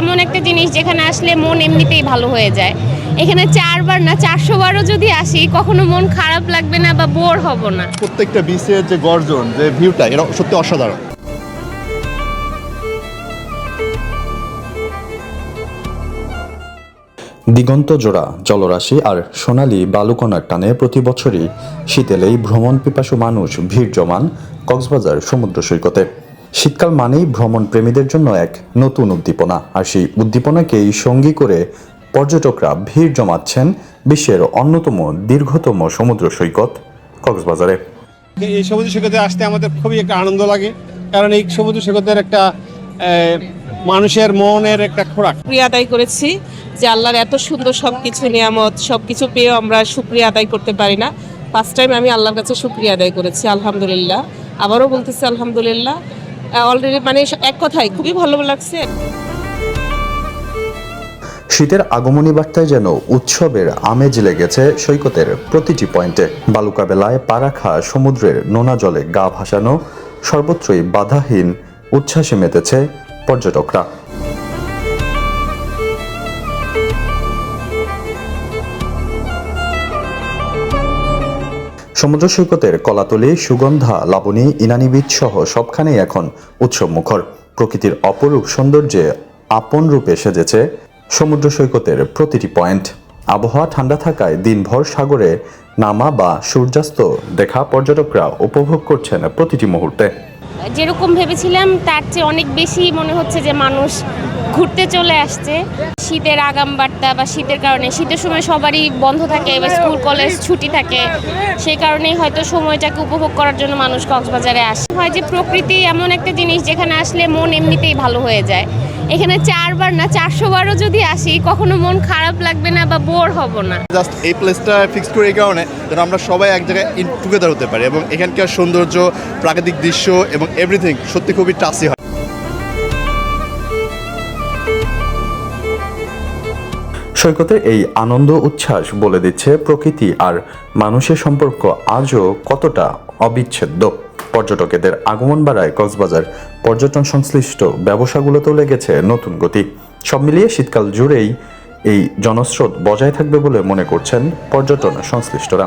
এমন একটা জিনিস যেখানে আসলে মন এমনিতেই ভালো হয়ে যায়। এখানে 4 বার না 400 বারও যদি আসি কখনো মন খারাপ লাগবে না বা বোর হব না। প্রত্যেকটা বিচের যে গর্জন, যে ভিউটা, এটা সত্যি অসাধারণ। দিগন্ত জোড়া জলরাশি আর সোনালী বালুকণার টানে প্রতি বছরই শীতেলেই ভ্রমণ পিপাসু মানুষ ভিড় জমান কক্সবাজার সমুদ্র সৈকতে। শীতকাল মানেই ভ্রমণ প্রেমীদের জন্য এক নতুন উদ্দীপনা, আর সেই উদ্দীপনাকেই সঙ্গী করে পর্যটকরা ভিড় জমাচ্ছেন বিশ্বের অন্যতম দীর্ঘতম সমুদ্র সৈকত কক্সবাজারে। এই সমুদ্র সৈকতে আসতে আমাদের খুবই একটা আনন্দ লাগে, কারণ এই সমুদ্র সৈকতের একটা মানুষের মনের একটা খোরাক। শুকরিয়া আদায় করেছি যে আল্লাহর এত সুন্দর সবকিছু নিয়ামত, সবকিছু পেয়েও আমরা শুকরিয়া আদায় করতে পারি না। ফার্স্ট টাইম আমি আল্লাহর কাছে শুকরিয়া আদায় করেছি, আলহামদুলিল্লাহ। আবারও বলতেছি আলহামদুলিল্লাহ। অলরেডি মানে এক কথায় খুবই ভালো লাগছে। শীতের আগমনী বার্তায় যেন উৎসবের আমেজ লেগেছে সৈকতের প্রতিটি পয়েন্টে। বালুকা বেলায় পা রাখা, সমুদ্রের নোনা জলে গা ভাসানো, সর্বত্রই বাধাহীন উচ্ছ্বাসে মেতেছে পর্যটকরা। সমুদ্র সৈকতের কলাতলি, সুগন্ধা, লাবণী, ইনানি বিচ সহ সবখানেই এখন উৎসব মুখর। প্রকৃতির অপরূপ সৌন্দর্যে আপন রূপে সেজেছে সমুদ্র সৈকতের প্রতিটি পয়েন্ট। আবহাওয়া ঠান্ডা থাকায় দিনভর সাগরে নামা বা সূর্যাস্ত দেখা পর্যটকরা উপভোগ করছেন প্রতিটি মুহূর্তে। যেরকম ভেবেছিলাম তার চেয়ে অনেক বেশি মনে হচ্ছে যে মানুষ ঘুরতে চলে আসছে। শীতের আগাম বার্তা বা শীতের কারণে, শীতের সময় সবারই বন্ধ থাকে বা স্কুল কলেজ ছুটি থাকে, সেই কারণেই হয়তো সময়টাকে উপভোগ করার জন্য মানুষ কক্সবাজারে আসে। হয় যে প্রকৃতি এমন একটা জিনিস যেখানে আসলে মন এমনিতেই ভালো হয়ে যায়। এখানে 4 বার না 400 বারও যদি আসি কখনো মন খারাপ লাগবে না বা বোর হব না। জাস্ট এই প্লেসটা ফিক্স করে এই কারণে যেন আমরা সবাই এক জায়গায় টুগেদার হতে পারি, এবং এখানকার সৌন্দর্য, প্রাকৃতিক দৃশ্য এবং এভরিথিং সত্যি খুবই টাচি হয়। সৈকতের এই আনন্দ উচ্ছ্বাস বলে দিচ্ছে প্রকৃতি আর মানুষের সম্পর্ক আজও কতটা অবিচ্ছেদ্য। পর্যটকদের আগমন বাড়ায় কক্সবাজার পর্যটন সংশ্লিষ্ট ব্যবসাগুলোতেও লেগেছে নতুন গতি। সব মিলিয়ে শীতকাল জুড়েই এই জনস্রোত বজায় থাকবে বলে মনে করছেন পর্যটন সংশ্লিষ্টরা।